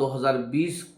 2020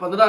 15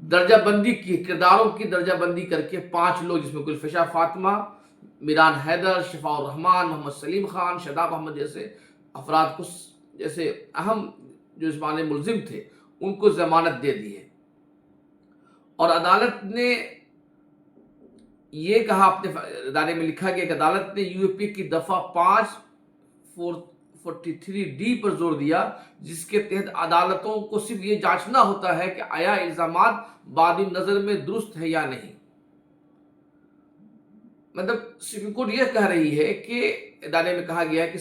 درجہ بندی کی، کرداروں کی درجہ بندی کر کے 5 لوگ جس میں گلفشا فاطمہ، میران حیدر، شفاء الرحمان، محمد سلیم خان، شاداب احمد جیسے افراد کو، جیسے اہم جو اس معاملے میں ملزم تھے، ان کو ضمانت دے دی ہے۔ اور عدالت نے یہ کہا، اپنے ادارے میں لکھا گیا کہ عدالت نے یو اے پی کی دفعہ 543D پر زور دیا، جس کے تحت عدالتوں کو صرف یہ جانچنا ہوتا ہے کہ آیا الزامات بعد نظر میں درست ہے یا نہیں۔ مطلب سپریم کورٹ یہ کہہ رہی ہے کہ ادارے میں کہا گیا ہے کہ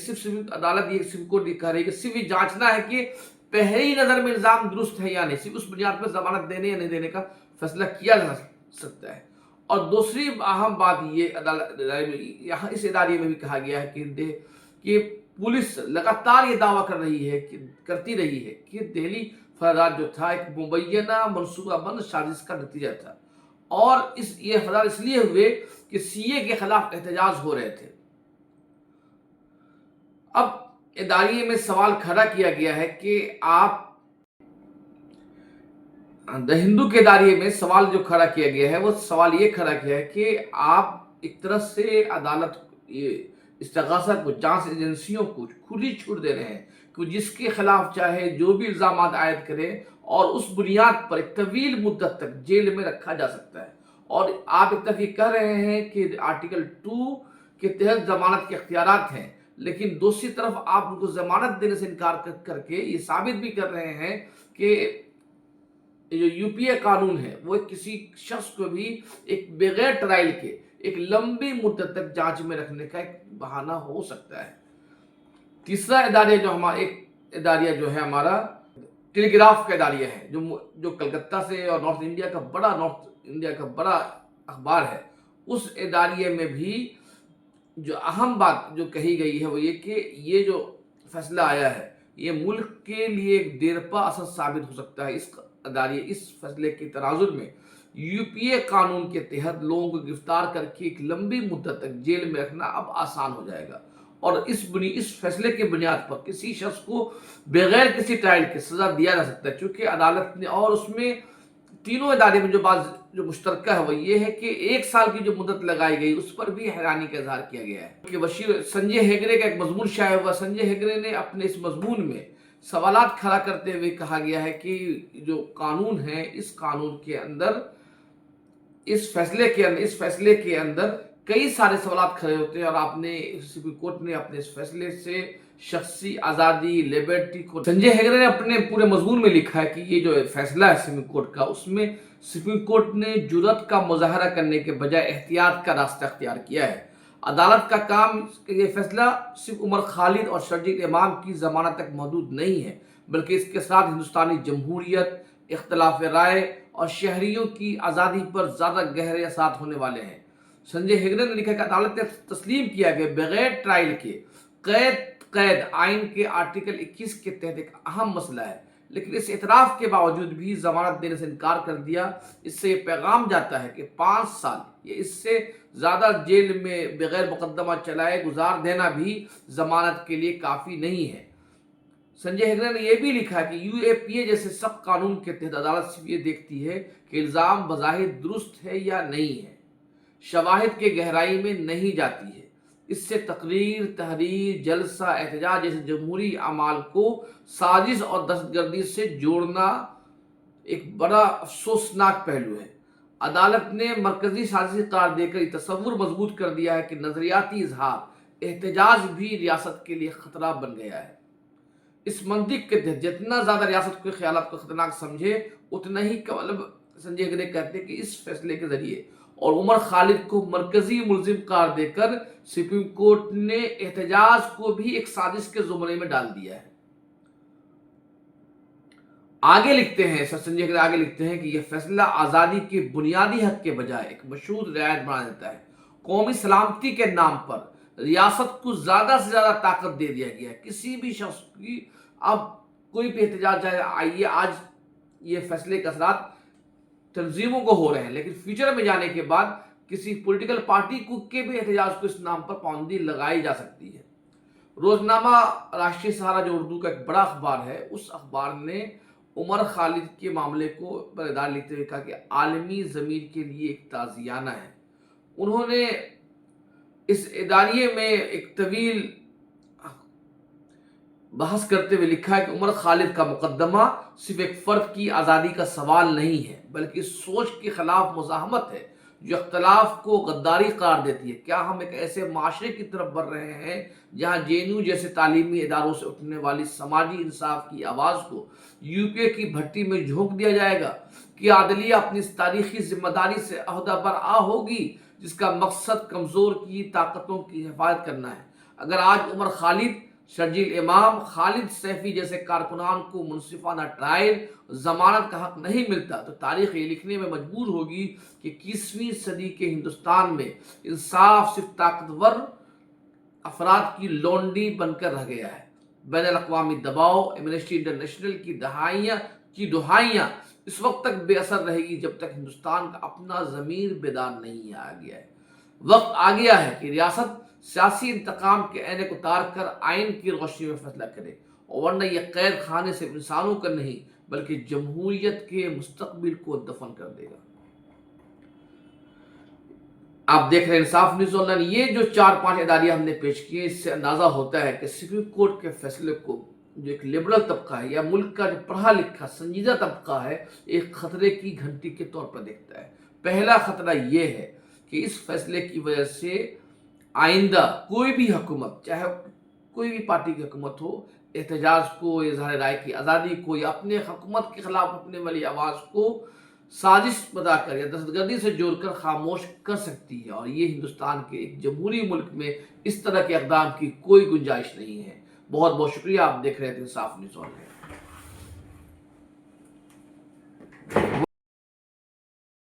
عدالت یہ سپریم کورٹ یہ کہہ رہی ہے کہ صرف یہ جانچنا ہے کہ پہلی نظر میں الزام درست ہے یا نہیں، صرف اس بنیاد پر ضمانت دینے یا نہیں دینے کا فیصلہ کیا جا سکتا ہے۔ اور دوسری اہم بات یہ اس ادارے میں بھی کہا گیا ہے کہ پولیس لگاتار یہ دعویٰ کرتی رہی ہے کہ دہلی فسادات جو تھا ایک مبینہ منصوبہ بند سازش کا نتیجہ تھا، اور یہ فساد اس لیے ہوئے کہ سی اے کے خلاف احتجاج ہو رہے تھے۔ اب ادارے میں سوال کھڑا کیا گیا ہے کہ آپ دا ہندو کے ادارے میں سوال جو کھڑا کیا گیا ہے وہ سوال یہ کھڑا کیا ہے کہ آپ ایک طرح سے عدالت استغاثہ کو، جانچ ایجنسیوں کو کھلی چھوٹ دے رہے ہیں کہ جس کے خلاف چاہے جو بھی الزامات عائد کرے، اور اس بنیاد پر ایک طویل مدت تک جیل میں رکھا جا سکتا ہے۔ اور آپ ایک طرف یہ کہہ رہے ہیں کہ آرٹیکل 2 کے تحت ضمانت کے اختیارات ہیں، لیکن دوسری طرف آپ ان کو ضمانت دینے سے انکار کر کے یہ ثابت بھی کر رہے ہیں کہ جو یو پی اے قانون ہے وہ کسی شخص کو بھی ایک بغیر ٹرائل کے ایک لمبی مدت تک جانچ میں رکھنے کا ایک بہانہ ہو سکتا ہے۔ تیسرا اداریہ جو ہے ہمارا ٹیلی گراف کا اداریہ ہے، جو کلکتہ سے اور نارتھ انڈیا کا بڑا اخبار ہے۔ اس اداریے میں بھی جو اہم بات جو کہی گئی ہے وہ یہ کہ یہ جو فیصلہ آیا ہے یہ ملک کے لیے ایک دیرپا اثر ثابت ہو سکتا ہے۔ اس فیصلے کے تناظر میں یو پی اے قانون کے تحت لوگوں کو گرفتار کر کے ایک لمبی مدت تک جیل میں رکھنا اب آسان ہو جائے گا، اور اس فیصلے کے بنیاد پر کسی شخص کو بغیر کسی ٹرائل کے سزا دیا جا سکتا ہے، چونکہ عدالت نے، اور اس میں تینوں ادارے میں جو مشترکہ ہے وہ یہ ہے کہ 1 سال کی جو مدت لگائی گئی اس پر بھی حیرانی کا اظہار کیا گیا ہے کہ سنجے ہیگڑے کا ایک مضمون شائع ہوا۔ سنجے ہیگڑے نے اپنے اس مضمون میں سوالات کھڑا کرتے ہوئے کہا گیا ہے کہ جو قانون ہے، اس قانون کے اندر، اس فیصلے کے اندر کئی سارے سوالات کھڑے ہوتے ہیں، اور سپریم کورٹ نے اپنے اس فیصلے سے شخصی آزادی، لیبرٹی کو، سنجے ہیگڑے نے اپنے پورے مضمون میں لکھا ہے کہ یہ جو فیصلہ ہے سپریم کورٹ کا، اس میں سپریم کورٹ نے جرأت کا مظاہرہ کرنے کے بجائے احتیاط کا راستہ اختیار کیا ہے۔ عدالت کا کام، یہ فیصلہ صرف عمر خالد اور شرجیل امام کی ضمانت تک محدود نہیں ہے، بلکہ اس کے ساتھ ہندوستانی جمہوریت، اختلاف رائے اور شہریوں کی آزادی پر زیادہ گہرے اثرات ہونے والے ہیں۔ سنجے ہیگڑے نے لکھا کہ عدالت نے تسلیم کیا کہ بغیر ٹرائل کے قید آئین کے آرٹیکل 21 کے تحت ایک اہم مسئلہ ہے، لیکن اس اعتراف کے باوجود بھی ضمانت دینے سے انکار کر دیا۔ اس سے یہ پیغام جاتا ہے کہ 5 سال یا اس سے زیادہ جیل میں بغیر مقدمہ چلائے گزار دینا بھی ضمانت کے لیے کافی نہیں ہے۔ سنجے ہیگڑے نے یہ بھی لکھا کہ یو اے پی اے جیسے سخت قانون کے تحت عدالت صرف یہ دیکھتی ہے کہ الزام بظاہر درست ہے یا نہیں ہے، شواہد کے گہرائی میں نہیں جاتی ہے۔ اس سے تقریر، تحریر، جلسہ، احتجاج جیسے جمہوری اعمال کو سازش اور دہشت گردی سے جوڑنا ایک بڑا افسوسناک پہلو ہے۔ عدالت نے مرکزی سازشی قرار دے کر یہ تصور مضبوط کر دیا ہے کہ نظریاتی اظہار، احتجاج بھی ریاست کے لیے خطرہ بن گیا ہے۔ اس منطق کے تحت جتنا زیادہ ریاست کے خیالات کو خطرناک سمجھے، اتنا ہی سنجے ہیگڑے کہتے ہیں کہ اس فیصلے کے ذریعے اور عمر خالد کو مرکزی ملزم قرار دے کر سپریم کورٹ نے احتجاج کو بھی ایک سازش کے زمرے میں ڈال دیا ہے۔ سنجے ہیگڑے آگے لکھتے ہیں کہ یہ فیصلہ آزادی کے بنیادی حق کے بجائے ایک مشروط رعایت بنا دیتا ہے۔ قومی سلامتی کے نام پر ریاست کو زیادہ سے زیادہ طاقت دے دیا گیا ہے۔ کسی بھی شخص کی اب کوئی بھی احتجاج چاہے آئیے، آج یہ فیصلے کے اثرات تنظیموں کو ہو رہے ہیں، لیکن فیوچر میں جانے کے بعد کسی پولیٹیکل پارٹی کے بھی احتجاج کو اس نام پر پابندی لگائی جا سکتی ہے۔ روزنامہ راشٹریہ سہارا جو اردو کا ایک بڑا اخبار ہے، اس اخبار نے عمر خالد کے معاملے کو پر ادارہ لکھتے ہوئے کہا کہ عالمی ضمیر کے لیے ایک تعزیانہ ہے. انہوں نے اس اداریے میں ایک طویل بحث کرتے ہوئے لکھا ہے کہ عمر خالد کا مقدمہ صرف ایک فرد کی آزادی کا سوال نہیں ہے بلکہ سوچ کے خلاف مزاحمت ہے جو اختلاف کو غداری قرار دیتی ہے. کیا ہم ایک ایسے معاشرے کی طرف بڑھ رہے ہیں جہاں جے این یو جیسے تعلیمی اداروں سے اٹھنے والی سماجی انصاف کی آواز کو یو پی اے کی بھٹی میں جھونک دیا جائے گا؟ کیا عدلیہ اپنی اس تاریخی ذمہ داری سے عہدہ برآ ہوگی جس کا مقصد کمزور کی طاقتوں کی حفاظت کرنا ہے؟ اگر آج عمر خالد، شرجیل امام، خالد سیفی جیسے کارکنان کو منصفانہ ٹرائل، ضمانت کا حق نہیں ملتا تو تاریخ یہ لکھنے میں مجبور ہوگی کہ 21ویں صدی کے ہندوستان میں انصاف صرف طاقتور افراد کی لونڈی بن کر رہ گیا ہے. بین الاقوامی دباؤ، ایمنسٹی انٹرنیشنل کی دہائیاں اس وقت تک بے اثر رہے گی جب تک ہندوستان کا اپنا ضمیر بیدار نہیں آ گیا ہے. وقت آ گیا ہے کہ ریاست سیاسی انتقام کے عینک اتار کر آئین کی روشنی میں فیصلہ کرے، اور ورنہ یہ قید خانے صرف انسانوں کا نہیں بلکہ جمہوریت کے مستقبل کو دفن کر دے گا. آپ دیکھ رہے ہیں انصاف نیوز آن لائن. یہ جو 4-5 اداریہ ہم نے پیش کیے اس سے اندازہ ہوتا ہے کہ سپریم کورٹ کے فیصلے کو جو ایک لبرل طبقہ ہے یا ملک کا جو پڑھا لکھا سنجیدہ طبقہ ہے ایک خطرے کی گھنٹی کے طور پر دیکھتا ہے. پہلا خطرہ یہ ہے کہ اس فیصلے کی وجہ سے آئندہ کوئی بھی حکومت، چاہے کوئی بھی پارٹی کی حکومت ہو، احتجاج کو، اظہار رائے کی آزادی کو یا اپنے حکومت کے خلاف اٹھنے والی آواز کو سازش بتا کر یا دہشت گردی سے جوڑ کر خاموش کر سکتی ہے، اور یہ ہندوستان کے ایک جمہوری ملک میں اس طرح کے اقدام کی کوئی گنجائش نہیں ہے. بہت بہت شکریہ. آپ دیکھ رہے تھے انصاف نیوز آن لائن.